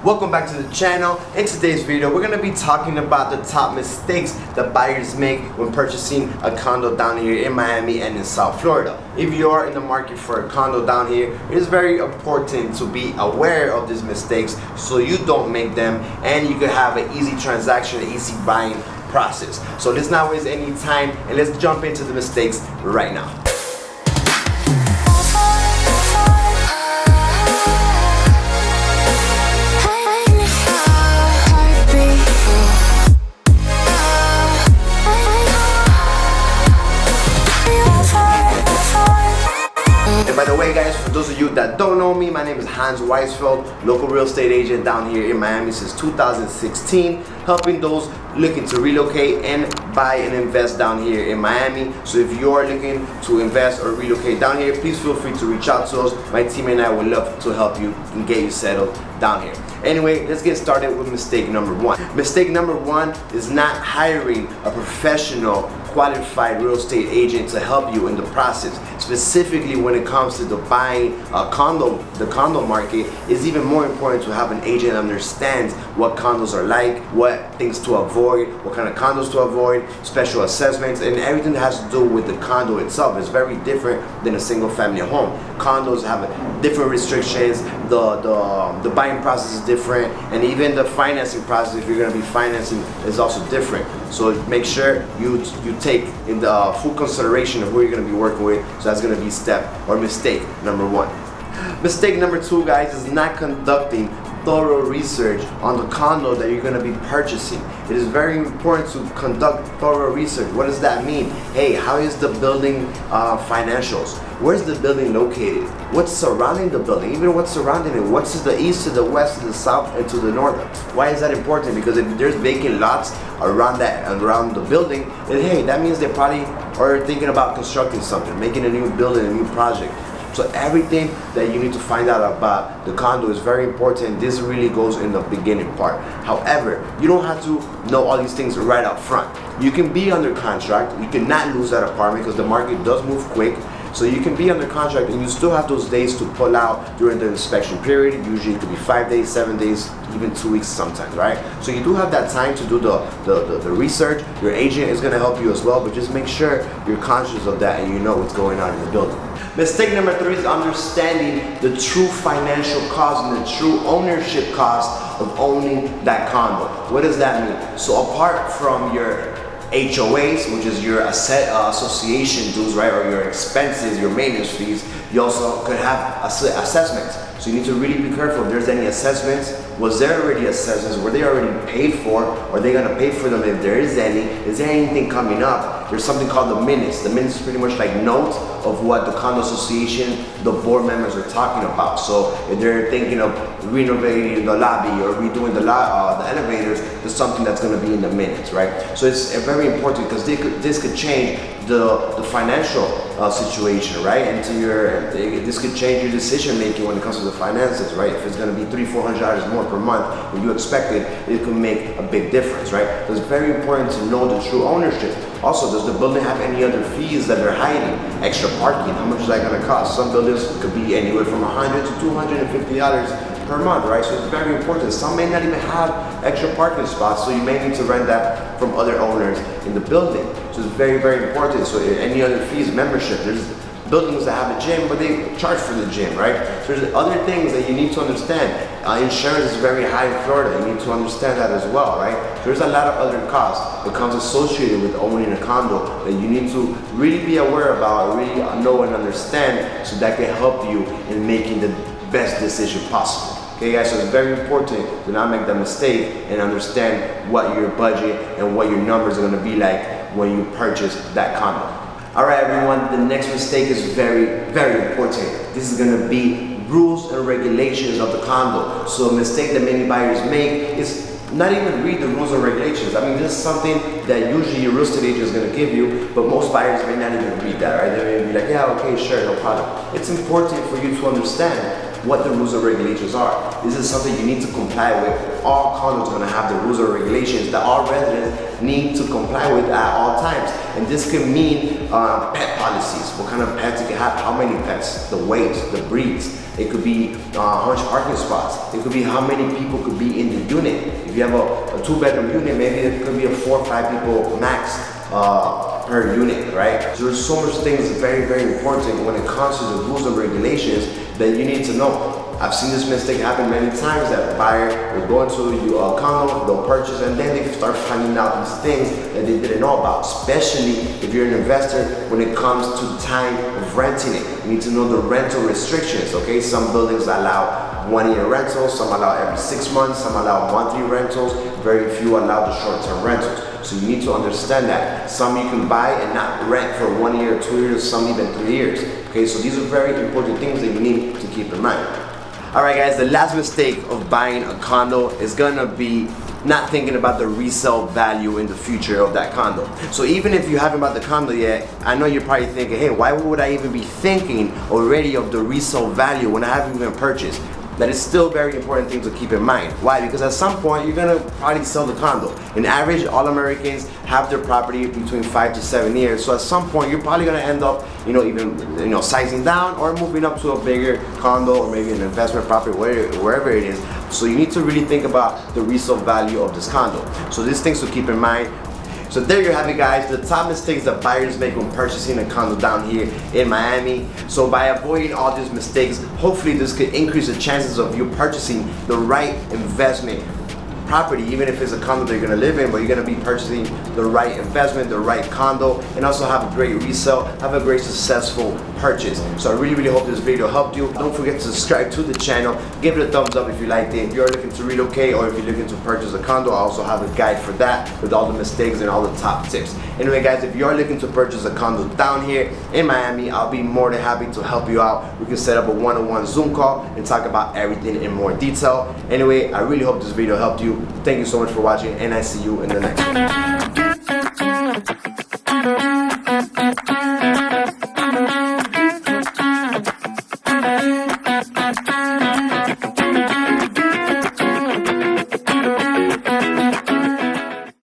Welcome back to the channel. In today's video, we're going to be talking about the top mistakes that buyers make when purchasing a condo down here in Miami and in South Florida. If you are in the market for a condo down here, it is very important to be aware of these mistakes so you don't make them and you can have an easy transaction, an easy buying process. So let's not waste any time and let's jump into the mistakes right now. By the way guys, for those of you that don't know me, my name is Hans Weisfeld, local real estate agent down here in Miami since 2016, helping those looking to relocate and buy and invest down here in Miami. So if you are looking to invest or relocate down here, please feel free to reach out to us. My team and I would love to help you and get you settled down here. Anyway, let's get started with mistake number one. Mistake number one is not hiring a professional qualified real estate agent to help you in the process. Specifically when it comes to the buying a condo, the condo market is even more important to have an agent that understands what condos are like, what things to avoid, what kind of condos to avoid, special assessments, and everything that has to do with the condo itself is very different than a single family home. Condos have different restrictions, the buying process is different, and even the financing process, if you're going to be financing, is also different. So make sure you take in the full consideration of who you're going to be working with. So that's going to be step or mistake number one. Mistake number two, guys, is not conducting thorough research on the condo that you're going to be purchasing. It is very important to conduct thorough research. What does that mean? Hey, how is the building financials? Where's the building located? What's surrounding the building? Even what's surrounding it? What's to the east, to the west, to the south, and to the north? Why is that important? Because if there's vacant lots around the building, then hey, that means they probably are thinking about constructing something, making a new building, a new project. So everything that you need to find out about the condo is very important. This really goes in the beginning part. However, you don't have to know all these things right up front. You can be under contract. You cannot lose that apartment because the market does move quick. So you can be under contract and you still have those days to pull out during the inspection period. Usually it could be 5 days, 7 days, even 2 weeks sometimes, right? So you do have that time to do the research. Your agent is going to help you as well, but just make sure you're conscious of that and you know what's going on in the building. Mistake number three is understanding the true financial cost and the true ownership cost of owning that condo. What does that mean? So apart from your HOAs, which is your association dues, right, or your expenses, your maintenance fees, you also could have assessments. So you need to really be careful if there's any assessments. Was there already assessments? Were they already paid for? Are they going to pay for them if there is any? Is there anything coming up? There's something called the minutes. The minutes is pretty much like notes of what the condo association, the board members are talking about. So if they're thinking of renovating the lobby or redoing the elevators, there's something that's going to be in the minutes, right? So it's very important because this could change the financial situation, right? And this could change your decision making when it comes to the finances, right? If it's going to be $300-400 more per month than you expected, it could make a big difference, right? So it's very important to know the true ownership. Also, does the building have any other fees that they're hiding? Extra parking, how much is that going to cost? Some buildings could be anywhere from $100 to $250 per month, right? So it's very important. Some may not even have extra parking spots, so you may need to rent that from other owners in the building. So it's very, very important. So any other fees, membership, there's buildings that have a gym, but they charge for the gym, right? So there's other things that you need to understand. Insurance is very high in Florida. You need to understand that as well, right? So there's a lot of other costs that comes associated with owning a condo that you need to really be aware about, really know and understand, so that can help you in making the best decision possible. Okay guys, so it's very important to not make that mistake and understand what your budget and what your numbers are going to be like when you purchase that condo. Alright everyone, the next mistake is very, very important. This is going to be rules and regulations of the condo. So a mistake that many buyers make is not even read the rules and regulations. I mean, this is something that usually your real estate agent is going to give you, but most buyers may not even read that, right? They may be like, yeah, okay, sure, no problem. It's important for you to understand what the rules and regulations are. This is something you need to comply with. All condos are going to have the rules and regulations that all residents need to comply with at all times. And this can mean pet policies, what kind of pets you can have, how many pets, the weight, the breeds, It could be how much parking spots. It could be how many people could be in the unit. If you have a 2-bedroom unit, maybe it could be a 4 or 5 people max per unit, right? So there's so much things very, very important when it comes to the rules and regulations that you need to know. I've seen this mistake happen many times, that a buyer will go into a condo, they'll purchase, and then they start finding out these things that they didn't know about, especially if you're an investor when it comes to the time of renting it. You need to know the rental restrictions, okay? Some buildings allow 1-year rentals, some allow every 6 months, some allow monthly rentals, very few allow the short-term rentals. So you need to understand that. Some you can buy and not rent for 1 year, 2 years, some even 3 years. Okay, so these are very important things that you need to keep in mind. Alright guys, the last mistake of buying a condo is gonna be not thinking about the resale value in the future of that condo. So even if you haven't bought the condo yet, I know you're probably thinking, hey, why would I even be thinking already of the resale value when I haven't even purchased? That is still a very important thing to keep in mind. Why? Because at some point you're gonna probably sell the condo. In average, all Americans have their property between 5 to 7 years. So at some point you're probably gonna end up, even sizing down or moving up to a bigger condo or maybe an investment property, wherever it is. So you need to really think about the resale value of this condo. So these things to keep in mind. So there you have it guys, the top mistakes that buyers make when purchasing a condo down here in Miami. So by avoiding all these mistakes, hopefully this could increase the chances of you purchasing the right investment property, even if it's a condo that you're gonna live in, but you're gonna be purchasing the right investment, the right condo, and also have a great resale, have a great successful purchase. So I really, really hope this video helped you. Don't forget to subscribe to the channel, give it a thumbs up if you liked it. If you're looking to relocate or if you're looking to purchase a condo, I also have a guide for that with all the mistakes and all the top tips. Anyway guys, if you're looking to purchase a condo down here in Miami, I'll be more than happy to help you out. We can set up a one-on-one Zoom call and talk about everything in more detail. Anyway, I really hope this video helped you. Thank you so much for watching, and I see you in the next one.